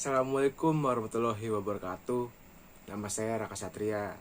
Assalamualaikum warahmatullahi wabarakatuh. Nama saya Raka Satria.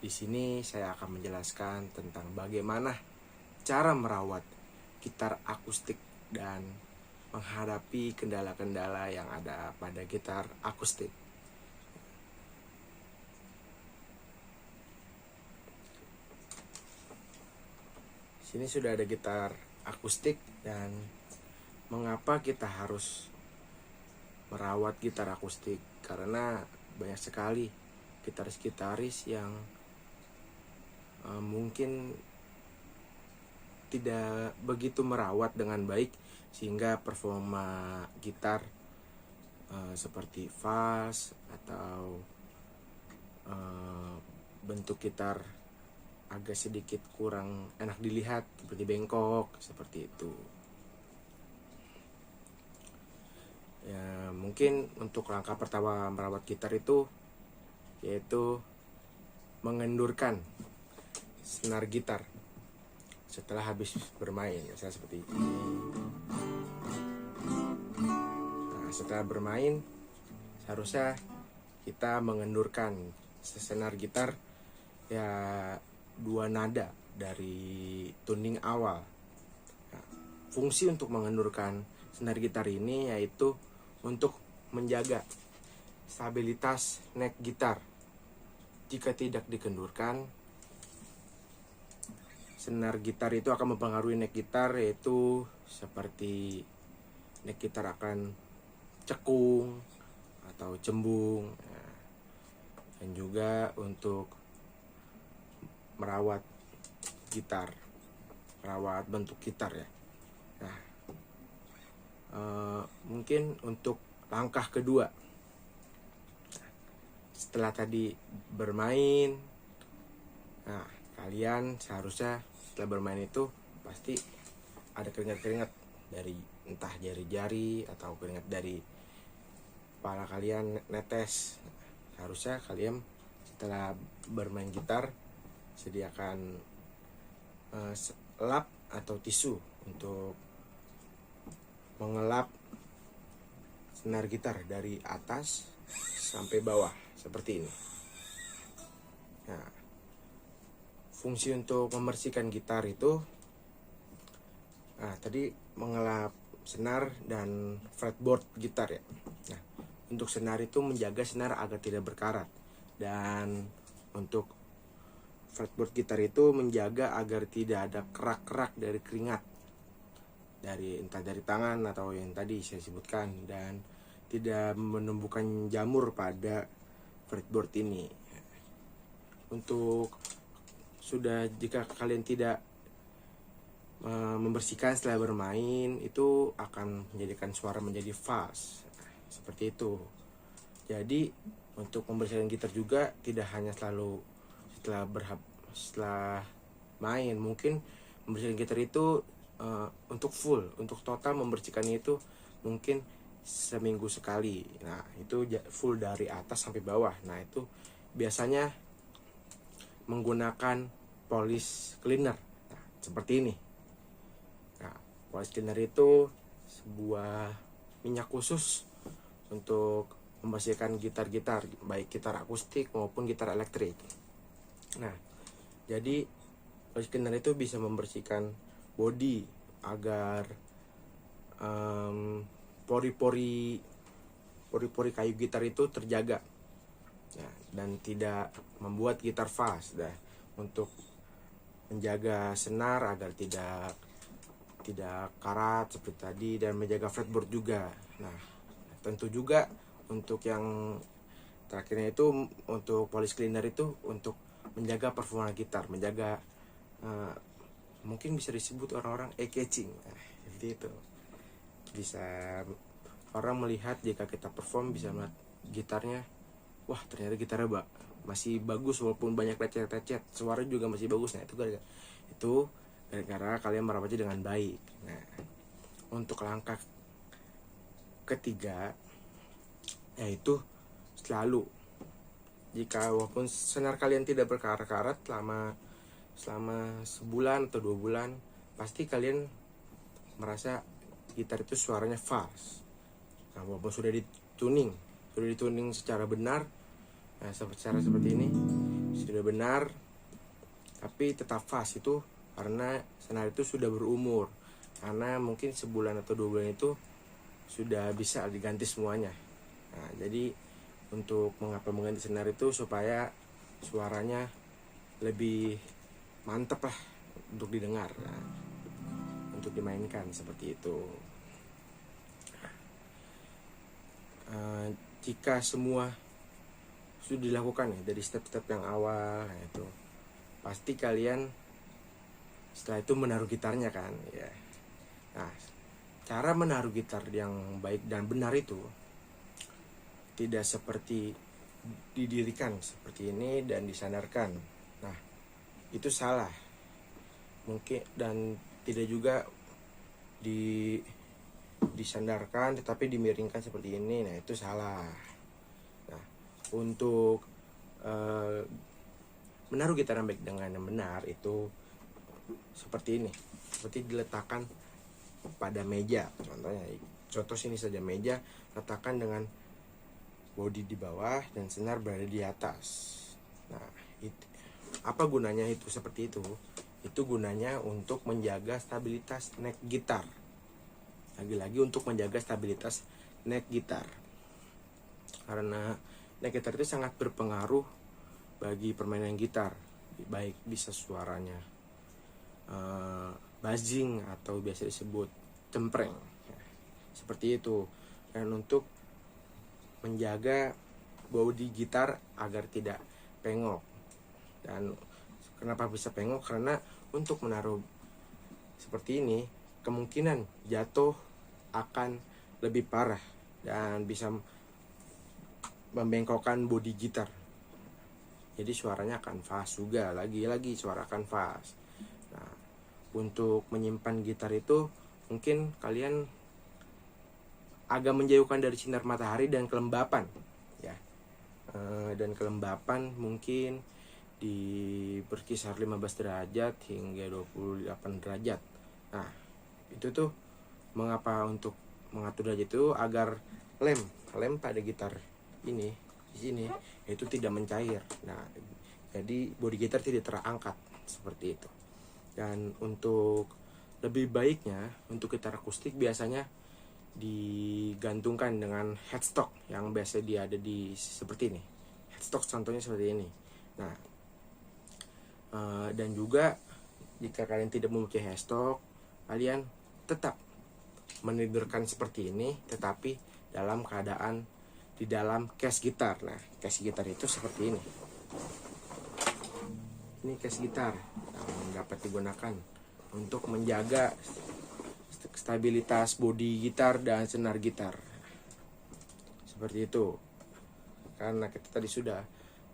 Di sini saya akan menjelaskan tentang bagaimana cara merawat gitar akustik dan menghadapi kendala-kendala yang ada pada gitar akustik. Sini sudah ada gitar akustik dan mengapa kita harus merawat gitar akustik, karena banyak sekali gitaris-gitaris yang mungkin tidak begitu merawat dengan baik sehingga performa gitar seperti fals atau bentuk gitar agak sedikit kurang enak dilihat, seperti bengkok, seperti itu. Ya, mungkin untuk langkah pertama merawat gitar itu yaitu mengendurkan senar gitar setelah habis bermain, misalnya seperti ini. Nah, setelah bermain seharusnya kita mengendurkan senar gitar ya 2 nada dari tuning awal. Nah, fungsi untuk mengendurkan senar gitar ini yaitu untuk menjaga stabilitas neck gitar. Jika tidak dikendurkan, senar gitar itu akan mempengaruhi neck gitar, yaitu seperti neck gitar akan cekung atau cembung. Dan juga untuk merawat gitar, merawat bentuk gitar ya. Nah, mungkin untuk langkah kedua, setelah tadi bermain, nah kalian seharusnya setelah bermain itu pasti ada keringat-keringat dari entah jari-jari atau keringat dari kepala kalian netes. Harusnya kalian setelah bermain gitar sediakan lap atau tisu untuk mengelap senar gitar dari atas sampai bawah seperti ini. Nah, fungsi untuk membersihkan gitar itu, tadi mengelap senar dan fretboard gitar ya. Nah, untuk senar itu menjaga senar agar tidak berkarat, dan untuk fretboard gitar itu menjaga agar tidak ada kerak-kerak dari keringat, entah dari tangan atau yang tadi saya sebutkan, dan tidak menumbuhkan jamur pada fretboard ini. Untuk jika kalian tidak membersihkan setelah bermain, itu akan menjadikan suara menjadi fals, seperti itu. Jadi untuk membersihkan gitar juga tidak hanya selalu setelah main. Mungkin membersihkan gitar itu untuk total membersihkannya itu mungkin seminggu sekali. Nah, itu full dari atas sampai bawah. Nah, itu biasanya menggunakan polish cleaner. Nah, seperti ini. Nah, polish cleaner itu sebuah minyak khusus untuk membersihkan gitar-gitar, baik gitar akustik maupun gitar elektrik. Nah, jadi polish cleaner itu bisa membersihkan body agar pori-pori kayu gitar itu terjaga ya, dan tidak membuat gitar fals. Untuk menjaga senar agar tidak karat seperti tadi, dan menjaga fretboard juga. Nah, tentu juga untuk yang terakhirnya itu, untuk polish cleaner itu untuk menjaga performa gitar, menjaga mungkin bisa disebut orang-orang eye-catching. Seperti itu. Bisa orang melihat, jika kita perform bisa melihat gitarnya, wah ternyata gitarnya masih bagus walaupun banyak lecet-lecet, suara juga masih bagus. Nah, itu gara-gara kalian merawatnya dengan baik. Nah, untuk langkah ketiga yaitu selalu, jika walaupun senar kalian tidak berkarat-karat selama sebulan atau 2 bulan, pasti kalian merasa gitar itu suaranya fals. Nah, walaupun sudah dituning secara benar. Nah, secara seperti ini sudah benar, tapi tetap fast itu karena senar itu sudah berumur, karena mungkin sebulan atau 2 bulan itu sudah bisa diganti semuanya. Nah, jadi untuk mengapa mengganti senar itu supaya suaranya lebih mantep lah untuk didengar, nah, untuk dimainkan seperti itu. Jika semua sudah dilakukan ya dari step-step yang awal, nah itu pasti kalian setelah itu menaruh gitarnya kan ya. Nah, cara menaruh gitar yang baik dan benar itu tidak seperti didirikan seperti ini dan disandarkan. Nah, itu salah. Mungkin dan tidak juga disandarkan tetapi dimiringkan seperti ini. Nah, itu salah. Nah, untuk menaruh gitar yang baik dengan yang benar itu seperti ini. Seperti diletakkan pada meja. Contoh sini saja meja, letakkan dengan bodi di bawah dan senar berada di atas. Nah, apa gunanya itu seperti itu? Itu gunanya untuk menjaga stabilitas neck gitar. Lagi-lagi untuk menjaga stabilitas neck gitar. Karena neck gitar itu sangat berpengaruh bagi permainan gitar. Baik bisa suaranya buzzing atau biasa disebut cempreng. Seperti itu. Dan untuk menjaga bodi gitar agar tidak pengok. Dan kenapa bisa pengok? Karena untuk menaruh seperti ini kemungkinan jatuh akan lebih parah dan bisa membengkokkan bodi gitar. Jadi suaranya akan fast juga, lagi-lagi suara akan fast. Nah, untuk menyimpan gitar itu mungkin kalian agak menjauhkan dari sinar matahari dan kelembapan ya. Dan kelembapan mungkin di berkisar 15 derajat hingga 28 derajat. Nah, itu tuh mengapa untuk mengatur derajat itu agar lem pada gitar ini di sini itu tidak mencair. Nah, jadi bodi gitar tidak terangkat seperti itu. Dan untuk lebih baiknya untuk gitar akustik biasanya digantungkan dengan headstock yang biasa dia ada di seperti ini. Headstock contohnya seperti ini. Nah, dan juga jika kalian tidak memiliki headstock, kalian tetap menidurkan seperti ini, tetapi dalam keadaan di dalam case gitar. Nah, case gitar itu seperti ini. Ini case gitar yang dapat digunakan untuk menjaga stabilitas bodi gitar dan senar gitar. Seperti itu. Karena kita tadi sudah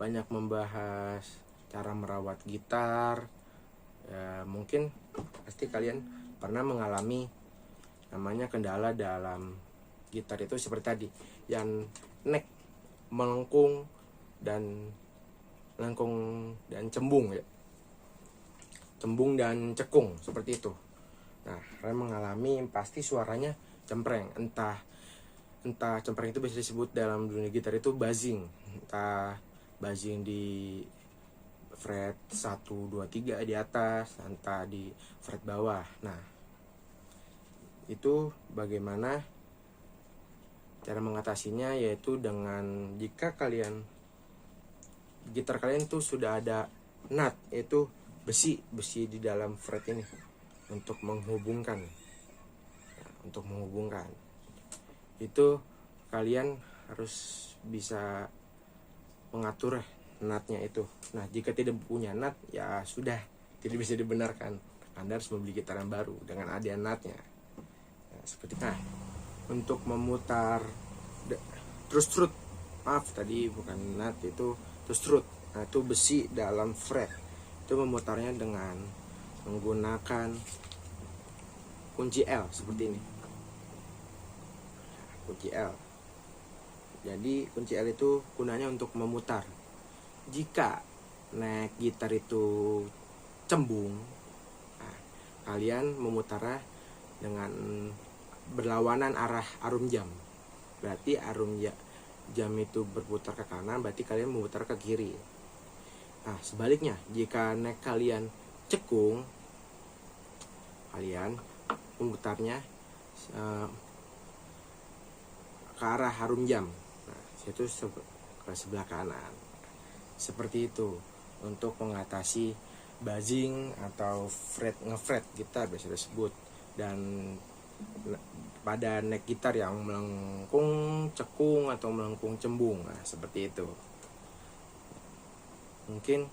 banyak membahas cara merawat gitar. Ya, mungkin pasti kalian pernah mengalami namanya kendala dalam gitar itu seperti tadi, yang neck melengkung dan cembung ya. Cembung dan cekung seperti itu. Nah, kalian mengalami pasti suaranya cempreng. Entah cempreng itu bisa disebut dalam dunia gitar itu buzzing. Entah buzzing di fret 1, 2, 3 di atas, entah di fret bawah. Nah, itu bagaimana cara mengatasinya, yaitu dengan jika gitar kalian tuh sudah ada nut, yaitu besi di dalam fret ini untuk menghubungkan. Itu kalian harus bisa mengatur nutnya itu. Nah, jika tidak punya nut, ya sudah tidak bisa dibenarkan. Anda harus membeli gitar yang baru dengan ada nutnya. Nah, seperti untuk memutar truss rod, maaf tadi bukan nut, itu truss rod. Nah, itu besi dalam fret. Itu memutarnya dengan menggunakan kunci L seperti ini. Kunci L. Jadi kunci L itu gunanya untuk memutar. Jika neck gitar itu cembung, nah, kalian memutarnya dengan berlawanan arah arum jam. berarti jam itu berputar ke kanan, berarti kalian memutar ke kiri. Nah, sebaliknya, jika nek kalian cekung, kalian memutarnya ke arah harum jam. Nah, itu ke sebelah kanan. Seperti itu untuk mengatasi buzzing atau ngefret gitar biasa disebut. Dan pada neck gitar yang melengkung cekung atau melengkung cembung, nah seperti itu. Mungkin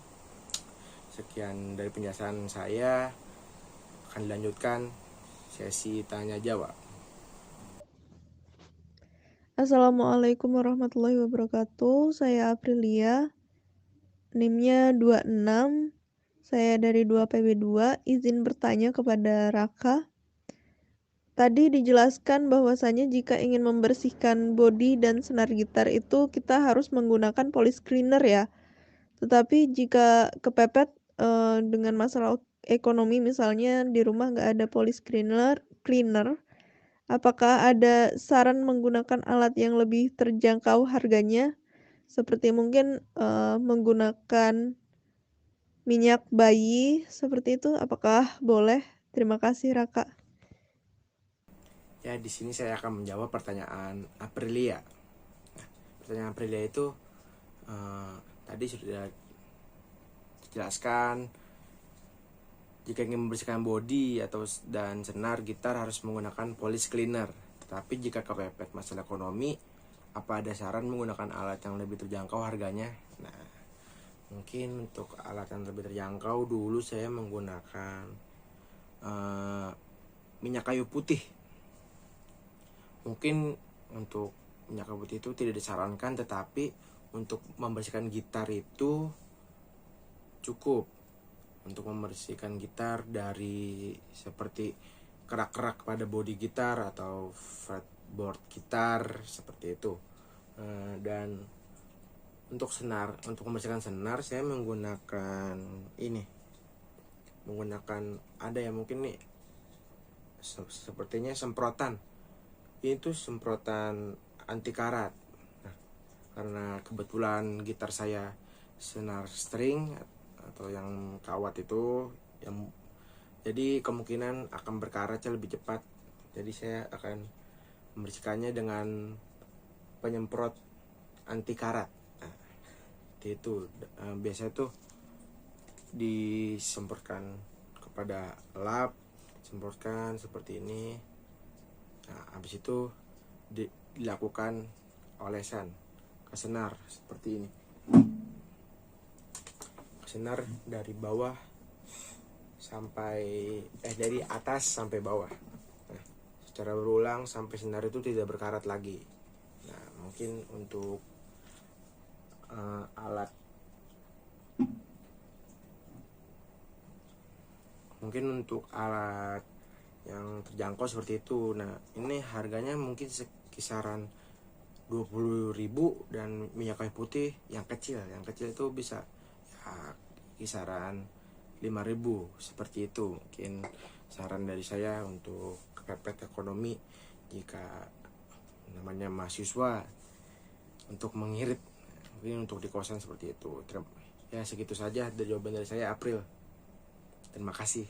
sekian dari penjelasan saya. Akan dilanjutkan sesi tanya jawab. Assalamualaikum warahmatullahi wabarakatuh. Saya Aprilia, NIM-nya 26. Saya dari 2PB2, izin bertanya kepada Raka. Tadi dijelaskan bahwasanya jika ingin membersihkan bodi dan senar gitar itu kita harus menggunakan polish cleaner ya. Tetapi jika kepepet dengan masalah ekonomi, misalnya di rumah nggak ada polish cleaner, apakah ada saran menggunakan alat yang lebih terjangkau harganya? Seperti mungkin menggunakan minyak bayi seperti itu, apakah boleh? Terima kasih Raka. Ya, di sini saya akan menjawab pertanyaan Aprilia. Nah, pertanyaan Aprilia itu tadi sudah dijelaskan, jika ingin membersihkan bodi dan senar gitar harus menggunakan polish cleaner. Tetapi jika kepepet masalah ekonomi, apa ada saran menggunakan alat yang lebih terjangkau harganya? Nah, mungkin untuk alat yang lebih terjangkau dulu saya menggunakan minyak kayu putih. Mungkin untuk minyak kayu putih itu tidak disarankan, tetapi untuk membersihkan gitar itu cukup. Untuk membersihkan gitar dari seperti kerak-kerak pada bodi gitar atau fretboard gitar seperti itu. Dan untuk membersihkan senar saya menggunakan ada ya, mungkin nih sepertinya semprotan. Itu semprotan anti karat. Nah, karena kebetulan gitar saya senar string atau yang kawat itu, jadi kemungkinan akan berkaratnya lebih cepat. Jadi saya akan membersihkannya dengan penyemprot anti karat. Nah, itu biasanya tuh disemprotkan kepada lap, semprotkan seperti ini. Nah, habis itu dilakukan olesan ke senar seperti ini. Senar dari bawah dari atas sampai bawah. Nah, secara berulang sampai senar itu tidak berkarat lagi. Nah, mungkin untuk alat yang terjangkau seperti itu. Nah, ini harganya mungkin kisaran 20.000, dan minyak kayu putih yang kecil itu bisa ya kisaran 5.000 seperti itu. Mungkin saran dari saya untuk kepepet ekonomi jika namanya mahasiswa untuk mengirit, mungkin untuk di kosan seperti itu. Ya, segitu saja dari jawaban dari saya, April. Terima kasih.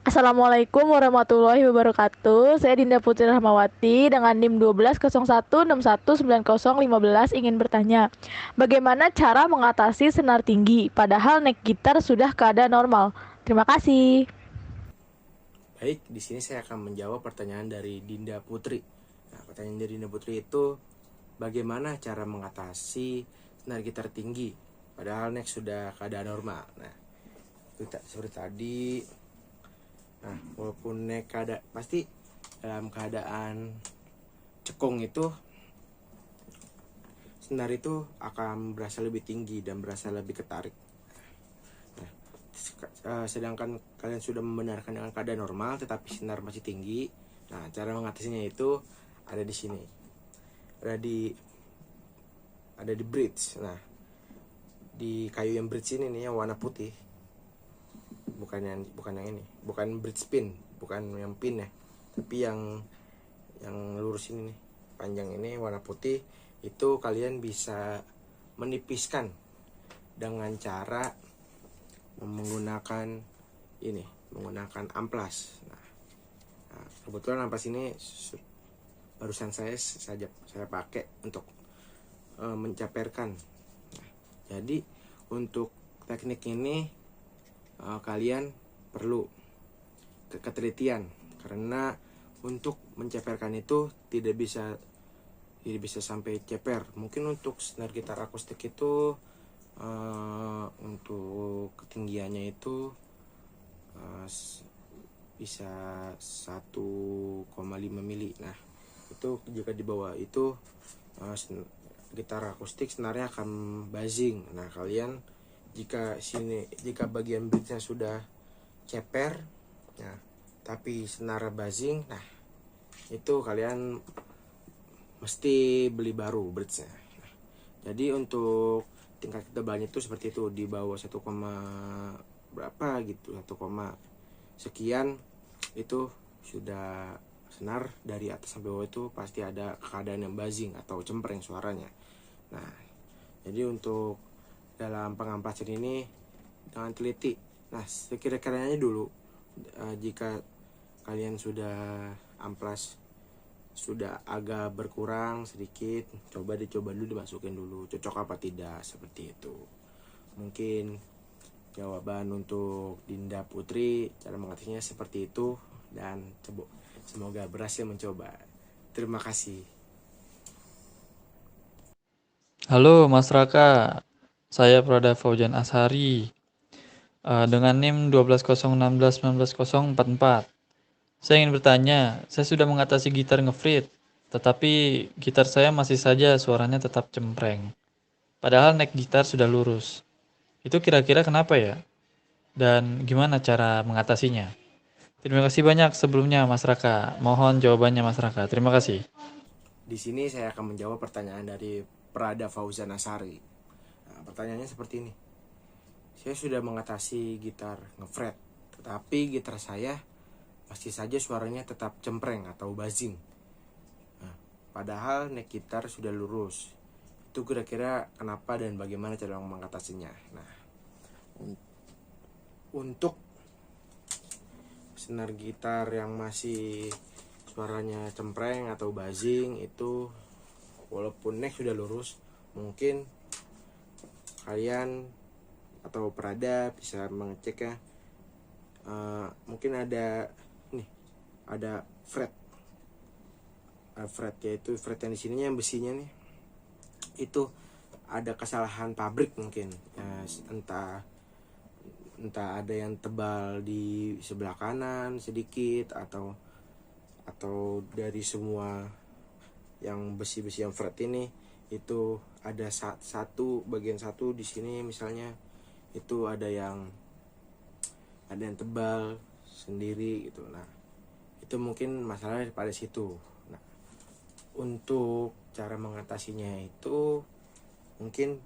Assalamualaikum warahmatullahi wabarakatuh. Saya Dinda Putri Rahmawati dengan NIM 1201619015 ingin bertanya, bagaimana cara mengatasi senar tinggi padahal neck gitar sudah keadaan normal? Terima kasih. Baik, di sini saya akan menjawab pertanyaan dari Dinda Putri. Nah, pertanyaan dari Dinda Putri itu, bagaimana cara mengatasi senar gitar tinggi padahal neck sudah keadaan normal? Nah, itu seperti tadi. Nah, walaupun neck pasti dalam keadaan cekung itu, senar itu akan berasa lebih tinggi dan berasa lebih ketarik. Nah, sedangkan kalian sudah membenarkan dengan keadaan normal tetapi senar masih tinggi. Nah, cara mengatasinya itu ada di sini. Ada di bridge. Nah, di kayu yang bridge ini nih yang warna putih. Bukan yang ini, bukan bridge pin, bukan yang pin ya, tapi yang lurus ini nih. panjang ini warna putih, itu kalian bisa menipiskan dengan cara menggunakan amplas. Nah, kebetulan amplas ini barusan saya pakai untuk mencaperkan. Nah, jadi untuk teknik ini kalian perlu ketelitian, karena untuk menceperkan itu tidak bisa sampai ceper. Mungkin untuk senar gitar akustik itu untuk ketinggiannya itu bisa 1,5 mili. Nah, itu jika di bawah itu gitar akustik senarnya akan buzzing. Nah, kalian jika bagian bridge-nya sudah ceper, nah, tapi senar buzzing, nah itu kalian mesti beli baru bridge-nya. Nah, jadi untuk tingkat ketebalannya itu seperti itu, di bawah 1, berapa gitu, 1, sekian itu sudah senar. Dari atas sampai bawah itu pasti ada keadaan yang buzzing atau cempreng suaranya. Nah, jadi untuk dalam pengamplasan ini dengan teliti. Nah, sekira-kiranya dulu jika kalian sudah amplas sudah agak berkurang sedikit, coba dulu, dimasukin dulu cocok apa tidak, seperti itu. Mungkin jawaban untuk Dinda Putri cara mengatasinya seperti itu, dan semoga berhasil mencoba. Terima kasih. Halo Mas Raka, saya Prada Faujan Ashari dengan NIM 1201619044. Saya ingin bertanya, saya sudah mengatasi gitar ngefret, tetapi gitar saya masih saja suaranya tetap cempreng. Padahal neck gitar sudah lurus. Itu kira-kira kenapa ya? Dan gimana cara mengatasinya? Terima kasih banyak sebelumnya Mas Raka. Mohon jawabannya Mas Raka. Terima kasih. Di sini saya akan menjawab pertanyaan dari Prada Fauzan Asari. Nah, pertanyaannya seperti ini. Saya sudah mengatasi gitar ngefret, tetapi gitar saya pasti saja suaranya tetap cempreng atau buzzing. Nah, padahal neck gitar sudah lurus. Itu kira-kira kenapa dan bagaimana cara mengatasinya? Nah, untuk senar gitar yang masih suaranya cempreng atau buzzing itu, walaupun neck sudah lurus, mungkin kalian atau Prada bisa mengecek ya, mungkin ada fret, yaitu fret yang di sininya, yang besinya nih itu ada kesalahan pabrik mungkin ya, entah ada yang tebal di sebelah kanan sedikit, atau dari semua yang besi-besi yang fret ini itu ada bagian satu di sini misalnya itu ada yang tebal sendiri gitu. Nah, itu mungkin masalahnya pada situ. Nah, untuk cara mengatasinya itu mungkin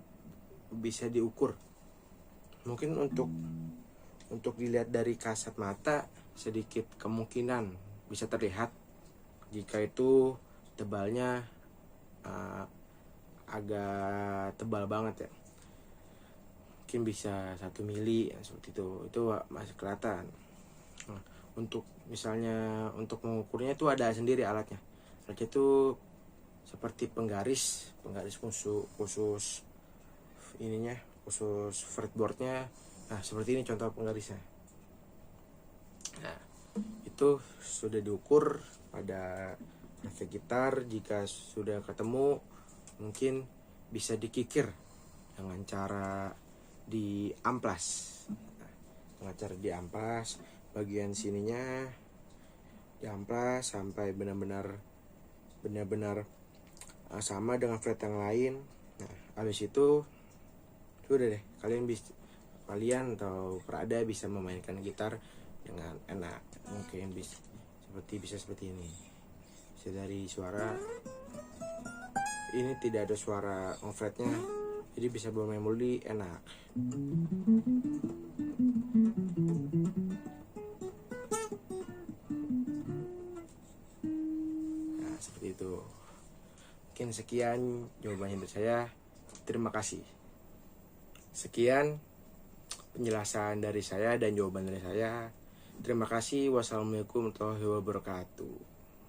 bisa diukur. Mungkin untuk dilihat dari kasat mata sedikit kemungkinan bisa terlihat jika itu tebalnya agak tebal banget ya. Mungkin bisa 1 mili seperti itu masih kelihatan. Nah, untuk misalnya untuk mengukurnya itu ada sendiri alatnya. Alatnya itu seperti penggaris khusus ininya, khusus fretboardnya. Nah, seperti ini contoh penggarisnya. Nah, itu sudah diukur pada efek gitar. Jika sudah ketemu, mungkin bisa dikikir dengan cara di amplas. Nah, dengan cara di amplas, bagian sininya di amplas sampai benar-benar sama dengan fret yang lain. Nah, habis itu sudah deh, kalian atau Prada bisa memainkan gitar dengan enak. Mungkin bisa seperti ini. Bisa dari suara ini tidak ada suara on-fretnya, jadi bisa bermain melodi enak. Nah, seperti itu. Mungkin sekian jawabannya dari saya. Terima kasih. Sekian penjelasan dari saya dan jawaban dari saya. Terima kasih. Wassalamualaikum warahmatullahi wabarakatuh.